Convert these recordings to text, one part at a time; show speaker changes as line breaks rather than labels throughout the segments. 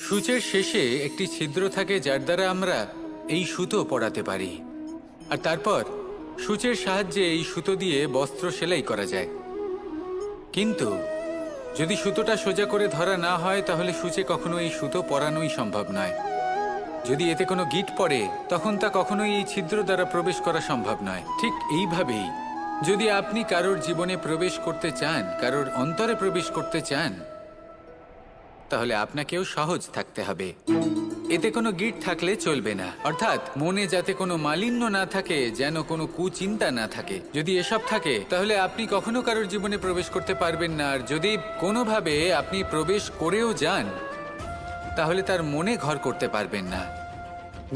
সূচের শেষে একটি ছিদ্র থাকে যার দ্বারা আমরা এই সুতো পরাতে পারি, আর তারপর সূচের সাহায্যে এই সুতো দিয়ে বস্ত্র সেলাই করা যায়। কিন্তু যদি সুতোটা সোজা করে ধরা না হয় তাহলে সূচে কখনো এই সুতো পরানোই সম্ভব নয়। যদি এতে কোনো গিঁট পড়ে তখন তা কখনোই এই ছিদ্র দ্বারা প্রবেশ করা সম্ভব নয়। ঠিক এইভাবেই যদি আপনি কারোর জীবনে প্রবেশ করতে চান, কারোর অন্তরে প্রবেশ করতে চান, তাহলে আপনাকেও সহজ থাকতে হবে। এতে কোনো গিঁট থাকলে চলবে না, অর্থাৎ মনে যাতে কোনো মালিন্য না থাকে, যেন কোনো কুচিন্তা না থাকে। যদি এসব থাকে তাহলে আপনি কখনো কারোর জীবনে প্রবেশ করতে পারবেন না। আর যদি কোনোভাবে আপনি প্রবেশ করেও যান তাহলে তার মনে ঘর করতে পারবেন না।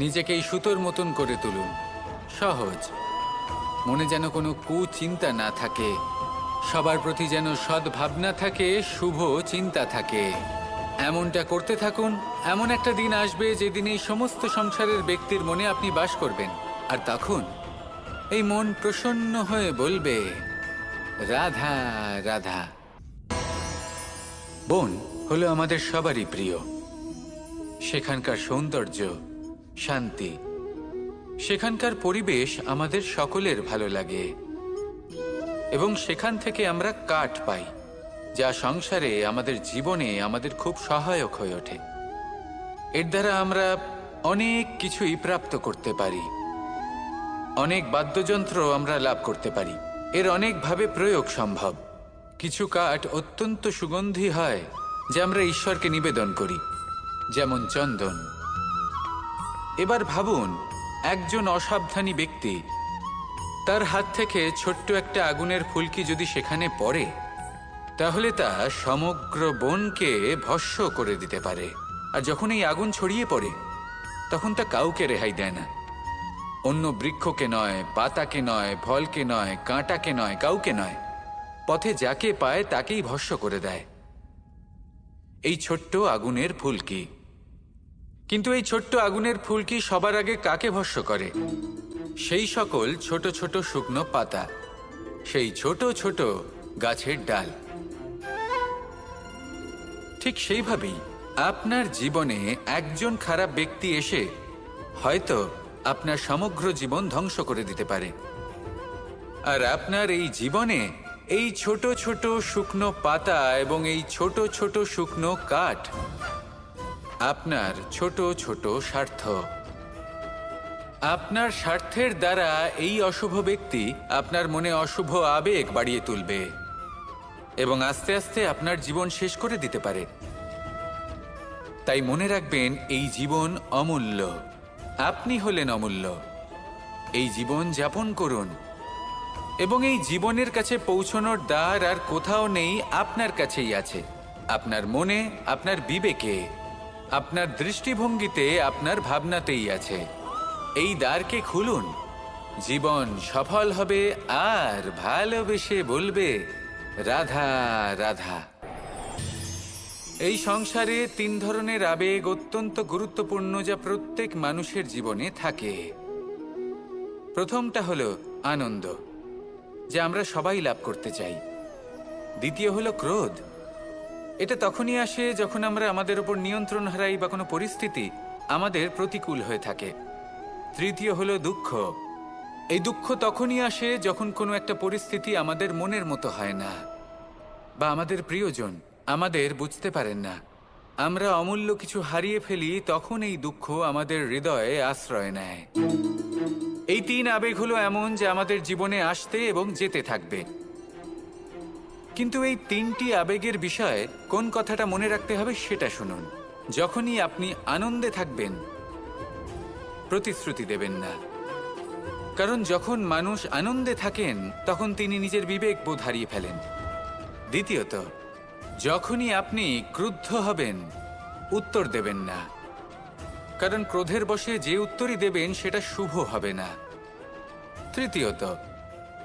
নিজেকে এই সুতোর মতন করে তুলুন, সহজ। মনে যেন কোনো কুচিন্তা না থাকে, সবার প্রতি যেন সদ্ভাবনা থাকে, শুভ চিন্তা থাকে। এমনটা করতে থাকুন। এমন একটা দিন আসবে যেদিন এই সমস্ত সংসারের ব্যক্তির মনে আপনি বাস করবেন, আর তখন এই মন প্রসন্ন হয়ে বলবে, রাধা রাধা। বন হলো আমাদের সবারই প্রিয়। সেখানকার সৌন্দর্য, শান্তি, সেখানকার পরিবেশ আমাদের সকলের ভালো লাগে, এবং সেখান থেকে আমরা কাঠ পাই, যা সংসারে, আমাদের জীবনে আমাদের খুব সহায়ক হয়ে ওঠে। এর দ্বারা আমরা অনেক কিছুই প্রাপ্ত করতে পারি, অনেক বাদ্যযন্ত্র আমরা লাভ করতে পারি। এর অনেকভাবে প্রয়োগ সম্ভব। কিছু কাঠ অত্যন্ত সুগন্ধি হয় যা আমরা ঈশ্বরকে নিবেদন করি, যেমন চন্দন। এবার ভাবুন, একজন অসাবধানী ব্যক্তি, তার হাত থেকে ছোট্ট একটা আগুনের ফুলকি যদি সেখানে পড়ে তাহলে তা সমগ্র বনকে ভস্ম করে দিতে পারে। আর যখন এই আগুন ছড়িয়ে পড়ে তখন তা কাউকে রেহাই দেয় না। অন্য বৃক্ষকে নয়, পাতাকে নয়, ফলকে নয়, কাঁটাকে নয়, কাউকে নয়, পথে যাকে পায় তাকেই ভস্ম করে দেয়। এই ছোট্ট আগুনের ফুলকি। কিন্তু এই ছোট্ট আগুনের ফুলকি সবার আগে কাকে ভস্ম করে? সেই সকল ছোট ছোট শুকনো পাতা, সেই ছোট ছোট গাছের ডাল। ঠিক সেইভাবেই আপনার জীবনে একজন খারাপ ব্যক্তি এসে হয়তো আপনার সমগ্র জীবন ধ্বংস করে দিতে পারে। আর আপনার এই জীবনে এই ছোট ছোট শুকনো পাতা এবং এই ছোট ছোট শুকনো কাঠ আপনার ছোট ছোট স্বার্থ। আপনার স্বার্থের দ্বারা এই অশুভ ব্যক্তি আপনার মনে অশুভ আবেগ বাড়িয়ে তুলবে এবং আস্তে আস্তে আপনার জীবন শেষ করে দিতে পারে। তাই মনে রাখবেন, এই জীবন অমূল্য। আপনি হলেন অমূল্য। এই জীবন যাপন করুন, এবং এই জীবনের কাছে পৌঁছানোর দ্বার আর কোথাও নেই, আপনার কাছেই আছে। আপনার মনে, আপনার বিবেকে, আপনার দৃষ্টিভঙ্গিতে, আপনার ভাবনাতেই আছে। এই দ্বারকে খুলুন, জীবন সফল হবে আর ভালোবেসে বলবে, রাধা রাধা। এই সংসারে 3 ধরনের আবেগ অত্যন্ত গুরুত্বপূর্ণ, যা প্রত্যেক মানুষের জীবনে থাকে। প্রথমটা হলো আনন্দ, যা আমরা সবাই লাভ করতে চাই। দ্বিতীয় হলো ক্রোধ। এটা তখনই আসে যখন আমরা আমাদের উপর নিয়ন্ত্রণ হারাই বা কোনো পরিস্থিতি আমাদের প্রতিকূল হয়ে থাকে। তৃতীয় হলো দুঃখ। এই দুঃখ তখনই আসে যখন কোনো একটা পরিস্থিতি আমাদের মনের মতো হয় না, বা আমাদের প্রিয়জন আমাদের বুঝতে পারেন না, আমরা অমূল্য কিছু হারিয়ে ফেলি, তখন এই দুঃখ আমাদের হৃদয়ে আশ্রয় নেয়। এই 3 আবেগ হলো এমন যে আমাদের জীবনে আসতে এবং যেতে থাকবে। কিন্তু এই 3টি আবেগের বিষয়ে কোন কথাটা মনে রাখতে হবে সেটা শুনুন। যখনই আপনি আনন্দে থাকবেন, প্রতিশ্রুতি দেবেন না, কারণ যখন মানুষ আনন্দে থাকেন তখন তিনি নিজের বিবেক বোধ হারিয়ে ফেলেন। দ্বিতীয়ত, যখনই আপনি ক্রুদ্ধ হবেন, উত্তর দেবেন না, কারণ ক্রোধের বশে যে উত্তরই দেবেন সেটা শুভ হবে না। তৃতীয়ত,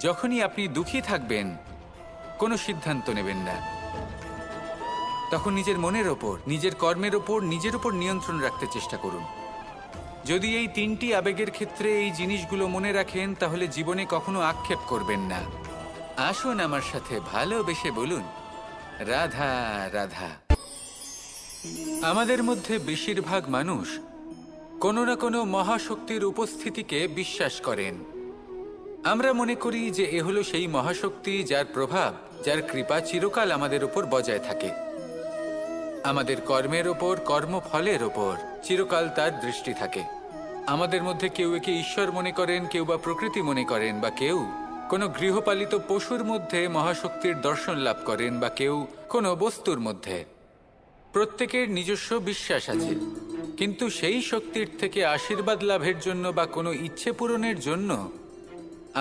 যখনই আপনি দুঃখী থাকবেন, কোনো সিদ্ধান্ত নেবেন না, তখন নিজের মনের ওপর, নিজের কর্মের ওপর, নিজের উপর নিয়ন্ত্রণ রাখতে চেষ্টা করুন। যদি এই 3টি আবেগের ক্ষেত্রে এই জিনিসগুলো মনে রাখেন তাহলে জীবনে কখনো আক্ষেপ করবেন না। আসুন আমার সাথে ভালোবেসে বলুন, রাধা রাধা। আমাদের মধ্যে বেশিরভাগ মানুষ কোনো না কোনো মহাশক্তির উপস্থিতিকে বিশ্বাস করেন। আমরা মনে করি যে এ হলো সেই মহাশক্তি যার প্রভাব, যার কৃপা চিরকাল আমাদের উপর বজায় থাকে। আমাদের কর্মের ওপর, কর্মফলের ওপর চিরকাল তার দৃষ্টি থাকে। আমাদের মধ্যে কেউ একে ঈশ্বর মনে করেন, কেউ বা প্রকৃতি মনে করেন, বা কেউ কোনো গৃহপালিত পশুর মধ্যে মহাশক্তির দর্শন লাভ করেন, বা কেউ কোনো বস্তুর মধ্যে। প্রত্যেকের নিজস্ব বিশ্বাস আছে, কিন্তু সেই শক্তির থেকে আশীর্বাদ লাভের জন্য বা কোনো ইচ্ছে পূরণের জন্য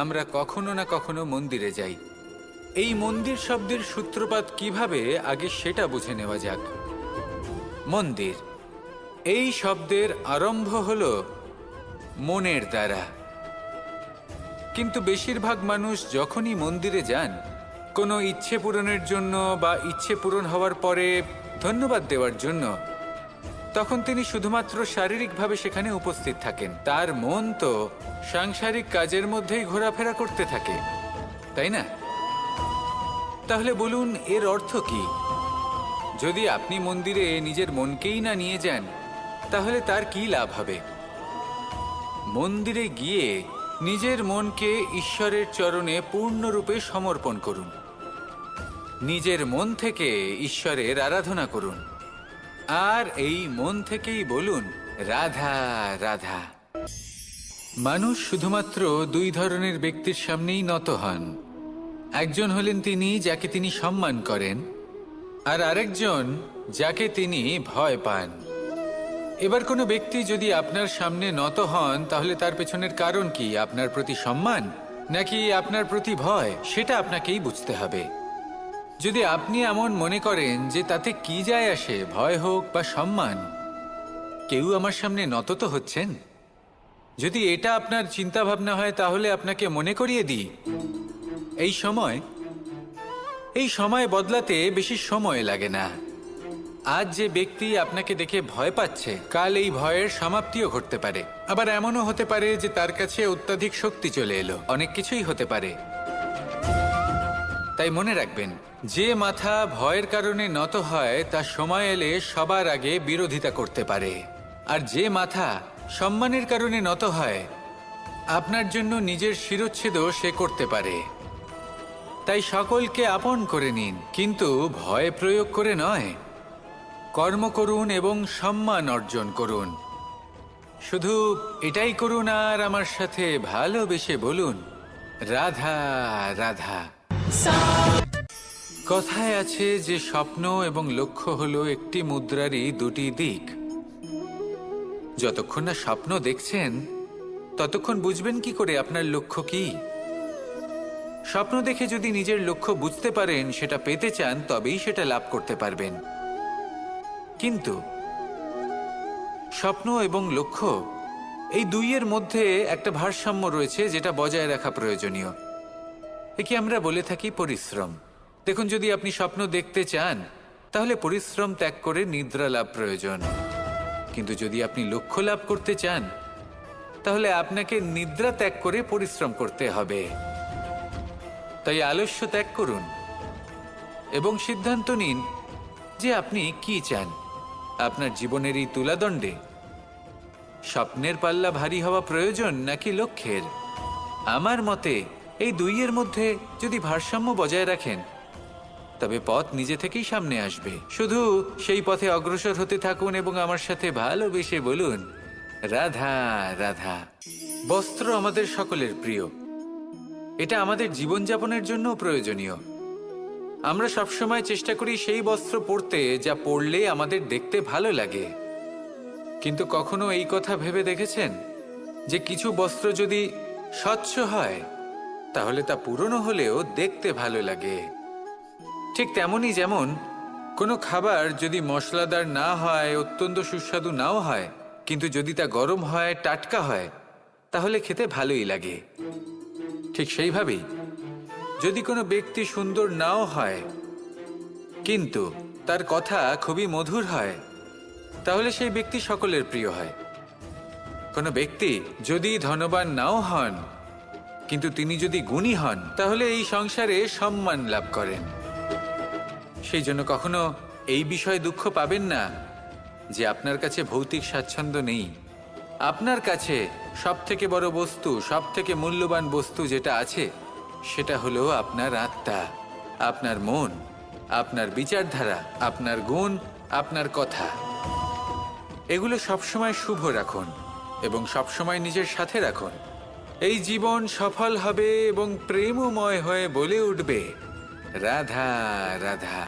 আমরা কখনো না কখনো মন্দিরে যাই। এই মন্দির শব্দের সূত্রপাত কিভাবে, আগে সেটা বুঝে নেওয়া যাক। মন্দির এই শব্দের আরম্ভ হলো মনের দ্বারা, কিন্তু বেশিরভাগ মানুষ যখনই মন্দিরে যান কোনো ইচ্ছে পূরণের জন্য বা ইচ্ছে পূরণ হওয়ার পরে ধন্যবাদ দেওয়ার জন্য, তখন তিনি শুধুমাত্র শারীরিকভাবে সেখানে উপস্থিত থাকেন। তার মন তো সাংসারিক কাজের মধ্যেই ঘোরাফেরা করতে থাকে, তাই না? তাহলে বলুন, এর অর্থ কি? যদি আপনি মন্দিরে নিজের মনকেই না নিয়ে যান, তাহলে তার কি লাভ হবে? মন্দিরে গিয়ে নিজের মনকে ঈশ্বরের চরণে পূর্ণরূপে সমর্পণ করুন। নিজের মন থেকে ঈশ্বরের আরাধনা করুন, আর এই মন থেকেই বলুন রাধা রাধা। মানুষ শুধুমাত্র দুই ধরনের ব্যক্তির সামনেই নত হন। একজন হলেন তিনি যাকে তিনি সম্মান করেন, আর আরেকজন যাকে তিনি ভয় পান। এবার কোনো ব্যক্তি যদি আপনার সামনে নত হন, তাহলে তার পেছনের কারণ কি? আপনার প্রতি সম্মান নাকি আপনার প্রতি ভয়? সেটা আপনাকেই বুঝতে হবে। যদি আপনি এমন মনে করেন যে তাতে কি যায় আসে, ভয় হোক বা সম্মান, কেউ আমার সামনে নত তো হচ্ছেন, যদি এটা আপনার চিন্তা ভাবনা হয়, তাহলে আপনাকে মনে করিয়ে দিই, এই সময় বদলাতে বেশি সময় লাগে না। আজ যে ব্যক্তি আপনাকে দেখে ভয় পাচ্ছে, কাল এই ভয়ের সমাপ্তিও ঘটতে পারে। আবার এমনও হতে পারে যে তার কাছে অত্যাধিক শক্তি চলে এলো। অনেক কিছুই হতে পারে। তাই মনে রাখবেন, যে মাথা ভয়ের কারণে নত হয় তা সময় এলে সবার আগে বিরোধিতা করতে পারে, আর যে মাথা সম্মানের কারণে নত হয় আপনার জন্য নিজের শিরচ্ছেদও সে করতে পারে। তাই সকলকে আপন করে নিন, কিন্তু ভয় প্রয়োগ করে নয়। কর্ম করুন এবং সম্মান অর্জন করুন। শুধু এটাই করুন, আর আমার সাথে ভালোবেসে বলুন রাধা রাধা। কথায় আছে যে স্বপ্ন এবং লক্ষ্য হলো একটি মুদ্রারই দুটি দিক। যতক্ষণ না স্বপ্ন দেখছেন, ততক্ষণ বুঝবেন কি করে আপনার লক্ষ্য কি? স্বপ্ন দেখে যদি নিজের লক্ষ্য বুঝতে পারেন, সেটা পেতে চান, তবেই সেটা লাভ করতে পারবেন। কিন্তু স্বপ্ন এবং লক্ষ্য এই দুইয়ের মধ্যে একটা ভারসাম্য রয়েছে, যেটা বজায় রাখা প্রয়োজনীয়। একে আমরা বলে থাকি পরিশ্রম। দেখুন, যদি আপনি স্বপ্ন দেখতে চান, তাহলে পরিশ্রম ত্যাগ করে নিদ্রা লাভ প্রয়োজন। কিন্তু যদি আপনি লক্ষ্য লাভ করতে চান, তাহলে আপনাকে নিদ্রা ত্যাগ করে পরিশ্রম করতে হবে। তাই আলস্য ত্যাগ করুন এবং সিদ্ধান্ত নিন যে আপনি কি চান। আপনার জীবনের এই তুলাদণ্ডে স্বপ্নের পাল্লা ভারী হওয়া প্রয়োজন নাকি লক্ষ্যের? আমার মতে এই দুইয়ের মধ্যে যদি ভারসাম্য বজায় রাখেন, তবে পথ নিজে থেকেই সামনে আসবে। শুধু সেই পথে অগ্রসর হতে থাকুন এবং আমার সাথে ভালোবেসে বলুন রাধা রাধা। বস্ত্র আমাদের সকলের প্রিয়। এটা আমাদের জীবনযাপনের জন্য প্রয়োজনীয়। আমরা সবসময় চেষ্টা করি সেই বস্ত্র পরতে যা পরলে আমাদের দেখতে ভালো লাগে। কিন্তু কখনো এই কথা ভেবে দেখেছেন যে কিছু বস্ত্র যদি স্বচ্ছ হয়, তাহলে তা পুরনো হলেও দেখতে ভালো লাগে? ঠিক তেমনই, যেমন কোনো খাবার যদি মশলাদার না হয়, অত্যন্ত সুস্বাদু নাও হয়, কিন্তু যদি তা গরম হয়, টাটকা হয়, তাহলে খেতে ভালোই লাগে। ঠিক সেইভাবেই যদি কোনো ব্যক্তি সুন্দর নাও হয়, কিন্তু তার কথা খুবই মধুর হয়, তাহলে সেই ব্যক্তি সকলের প্রিয় হয়। কোনো ব্যক্তি যদি ধনবান নাও হন, কিন্তু তিনি যদি গুণী হন, তাহলে এই সংসারে সম্মান লাভ করেন। সেই জন্য কখনো এই বিষয়ে দুঃখ পাবেন না যে আপনার কাছে ভৌতিক স্বাচ্ছন্দ্য নেই। আপনার কাছে সব থেকে বড় বস্তু, সব থেকে মূল্যবান বস্তু যেটা আছে, সেটা হলো আপনার আত্মা, আপনার মন, আপনার বিচারধারা, আপনার গুণ, আপনার কথা। এগুলো সবসময় শুভ রাখুন এবং সবসময় নিজের সাথে রাখুন। এই জীবন সফল হবে এবং প্রেমময় হয়ে বলে উঠবে, রাধা রাধা।